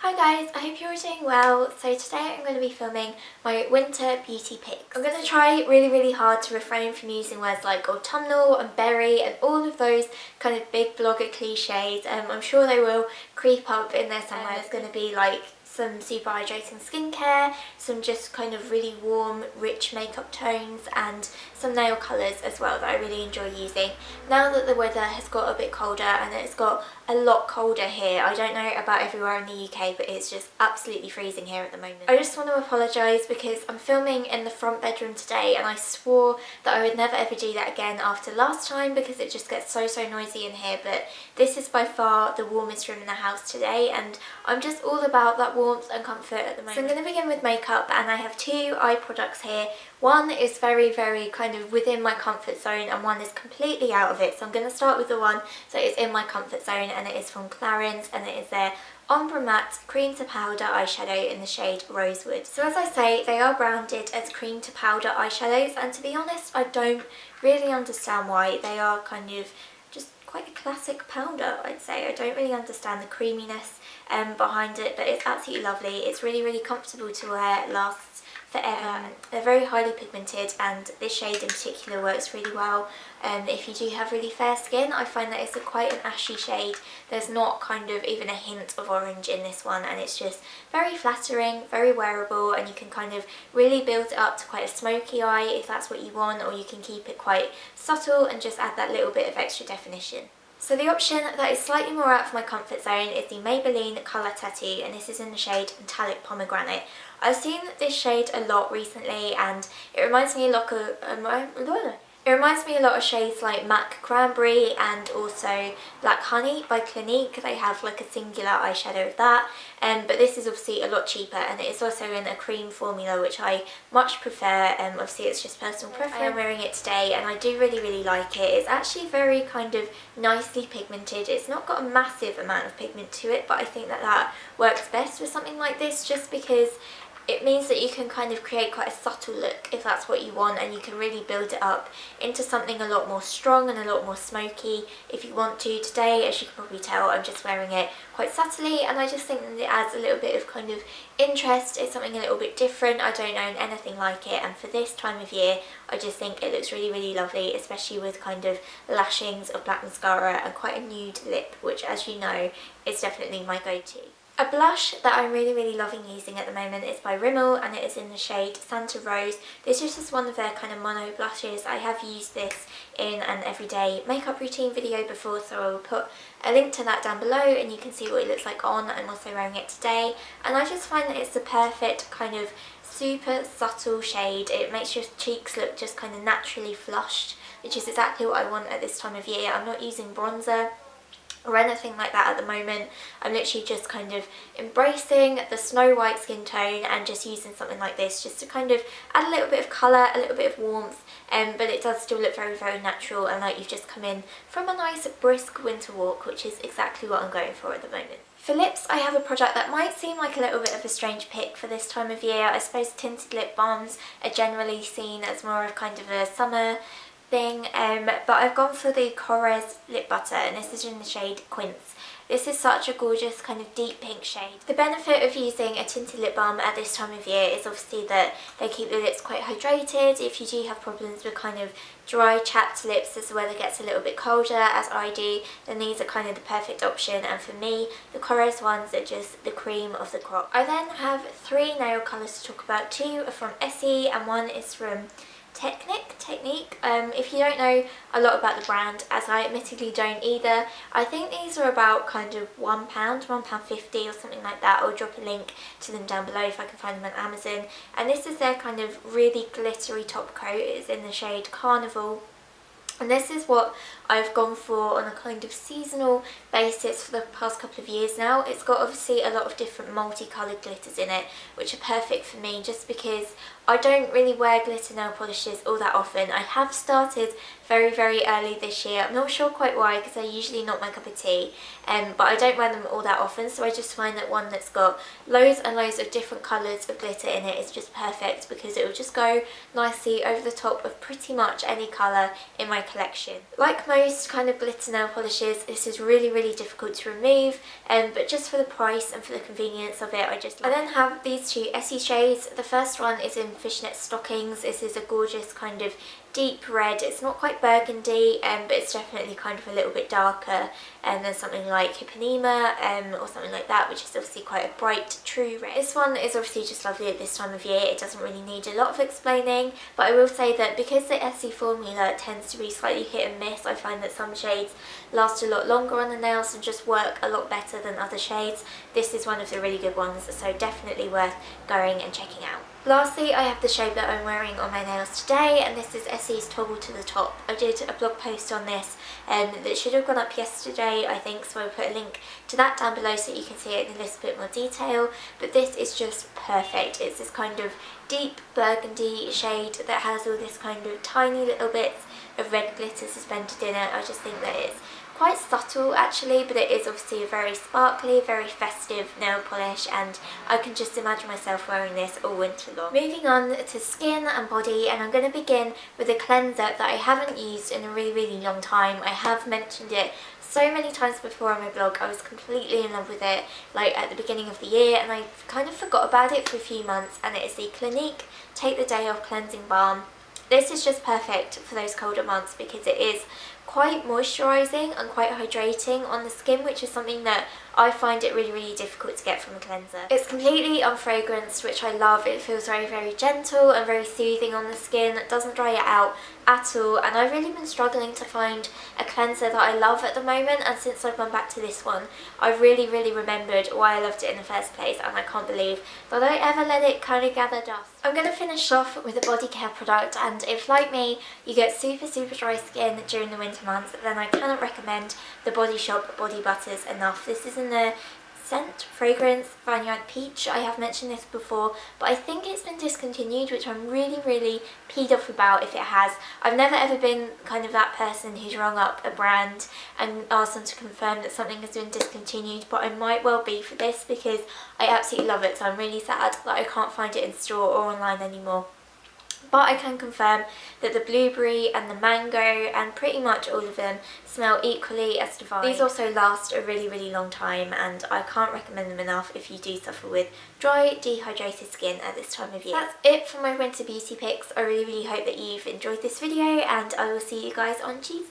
Hi guys, I hope you're all doing well. So today I'm going to be filming my winter beauty pics. I'm going to try really hard to refrain from using words like autumnal and berry and all of those kind of big blogger cliches. I'm sure they will creep up in there somewhere. It's going to be like some super hydrating skincare, some just kind of really warm, rich makeup tones and some nail colours as well that I really enjoy using. Now that the weather has got a bit colder and it's got a lot colder here, I don't know about everywhere in the UK, but it's just absolutely freezing here at the moment. I just want to apologise because I'm filming in the front bedroom today and I swore that I would never ever do that again after last time because it just gets so noisy in here, but this is by far the warmest room in the house today and I'm just all about that warmth and comfort at the moment. So I'm going to begin with makeup and I have two eye products here. One is very kind of within my comfort zone and one is completely out of it. So I'm going to start with the one that is in my comfort zone and it is from Clarins and it is their Ombre Matte Cream to Powder eyeshadow in the shade Rosewood. So as I say, they are branded as cream to powder eyeshadows and to be honest, I don't really understand why. They are kind of just quite a classic powder, I'd say. I don't really understand the creaminess behind it, but it's absolutely lovely. It's really comfortable to wear. It lasts forever. They're very highly pigmented and this shade in particular works really well. If you do have really fair skin, I find that it's quite an ashy shade. There's not kind of even a hint of orange in this one and it's just very flattering, very wearable, and you can kind of really build it up to quite a smoky eye if that's what you want, or you can keep it quite subtle and just add that little bit of extra definition. So the option that is slightly more out of my comfort zone is the Maybelline Colour Tattoo and this is in the shade Metallic Pomegranate. I've seen this shade a lot recently and it reminds me a lot of shades like Mac Cranberry and also Black Honey by Clinique. They have like a singular eyeshadow of that, but this is obviously a lot cheaper and it is also in a cream formula which I much prefer. Obviously it's just personal preference. I am wearing it today and I do really like it. It's actually very kind of nicely pigmented. It's not got a massive amount of pigment to it, but I think that works best with something like this just because it means that you can kind of create quite a subtle look if that's what you want, and you can really build it up into something a lot more strong and a lot more smoky if you want to. Today, as you can probably tell, I'm just wearing it quite subtly and I just think that it adds a little bit of kind of interest. It's something a little bit different. I don't own anything like it and for this time of year I just think it looks really lovely, especially with kind of lashings of black mascara and quite a nude lip, which as you know is definitely my go-to. A blush that I'm really loving using at the moment is by Rimmel and it is in the shade Santa Rose. This is just one of their kind of mono blushes. I have used this in an everyday makeup routine video before, so I will put a link to that down below and you can see what it looks like on. I'm also wearing it today and I just find that it's the perfect kind of super subtle shade. It makes your cheeks look just kind of naturally flushed, which is exactly what I want at this time of year. I'm not using bronzer or anything like that at the moment. I'm literally just kind of embracing the snow white skin tone and just using something like this just to kind of add a little bit of colour, a little bit of warmth, but it does still look very natural and like you've just come in from a nice brisk winter walk, which is exactly what I'm going for at the moment. For lips, I have a product that might seem like a little bit of a strange pick for this time of year. I suppose tinted lip balms are generally seen as more of kind of a summer thing, but I've gone for the Korres lip butter and this is in the shade Quince. This is such a gorgeous kind of deep pink shade. The benefit of using a tinted lip balm at this time of year is obviously that they keep the lips quite hydrated. If you do have problems with kind of dry chapped lips as the weather gets a little bit colder, as I do, then these are kind of the perfect option, and for me the Korres ones are just the cream of the crop. I then have three nail colours to talk about. Two are from Essie and one is from Technic. If you don't know a lot about the brand, as I admittedly don't either, I think these are about kind of £1, £1.50 or something like that. I'll drop a link to them down below if I can find them on Amazon. And this is their kind of really glittery top coat. It's in the shade Carnival. And this is what I've gone for on a kind of seasonal basis for the past couple of years now. It's got obviously a lot of different multicoloured glitters in it, which are perfect for me just because I don't really wear glitter nail polishes all that often. I have started very early this year. I'm not sure quite why because they're usually not my cup of tea, but I don't wear them all that often, so I just find that one that's got loads and loads of different colours of glitter in it is just perfect because it will just go nicely over the top of pretty much any colour in my collection. Like most kind of glitter nail polishes, this is really difficult to remove, but just for the price and for the convenience of it, I then have these two Essie shades. The first one is in Fishnet Stockings. This is a gorgeous kind of deep red. It's not quite burgundy, but it's definitely kind of a little bit darker than something like Hypanema or something like that, which is obviously quite a bright true red. This one is obviously just lovely at this time of year. It doesn't really need a lot of explaining, but I will say that because the Essie formula tends to be slightly hit and miss, I find that some shades last a lot longer on the nails and just work a lot better than other shades. This is one of the really good ones, so definitely worth going and checking out. Lastly, I have the shade that I'm wearing on my nails today, and this is Essie's Toggle To The Top. I did a blog post on this that should have gone up yesterday, I think, so I'll put a link to that down below so you can see it in a little bit more detail. But this is just perfect. It's this kind of deep burgundy shade that has all this kind of tiny little bits of red glitter suspended in it. I just think that it's quite subtle actually, but it is obviously a very sparkly, very festive nail polish, and I can just imagine myself wearing this all winter long. Moving on to skin and body, and I'm going to begin with a cleanser that I haven't used in a really long time. I have mentioned it so many times before on my blog. I was completely in love with it like at the beginning of the year, and I kind of forgot about it for a few months, and it is the Clinique Take the Day Off Cleansing Balm. This is just perfect for those colder months because it is quite moisturising and quite hydrating on the skin, which is something that I find it really difficult to get from a cleanser. It's completely unfragranced, which I love. It feels very gentle and very soothing on the skin. It doesn't dry it out at all, and I've really been struggling to find a cleanser that I love at the moment, and since I've gone back to this one, I've really remembered why I loved it in the first place, and I can't believe that I ever let it kind of gather dust. I'm going to finish off with a body care product, and if like me you get super dry skin during the winter months, then I cannot recommend the Body Shop Body Butters enough. This is in the scent fragrance Vineyard Peach. I have mentioned this before, but I think it's been discontinued, which I'm really peed off about if it has. I've never ever been kind of that person who's rung up a brand and asked them to confirm that something has been discontinued, but I might well be for this because I absolutely love it, so I'm really sad that I can't find it in store or online anymore. But I can confirm that the blueberry and the mango and pretty much all of them smell equally as divine. These also last a really long time, and I can't recommend them enough if you do suffer with dry, dehydrated skin at this time of year. That's it for my winter beauty picks. I really hope that you've enjoyed this video, and I will see you guys on Tuesday.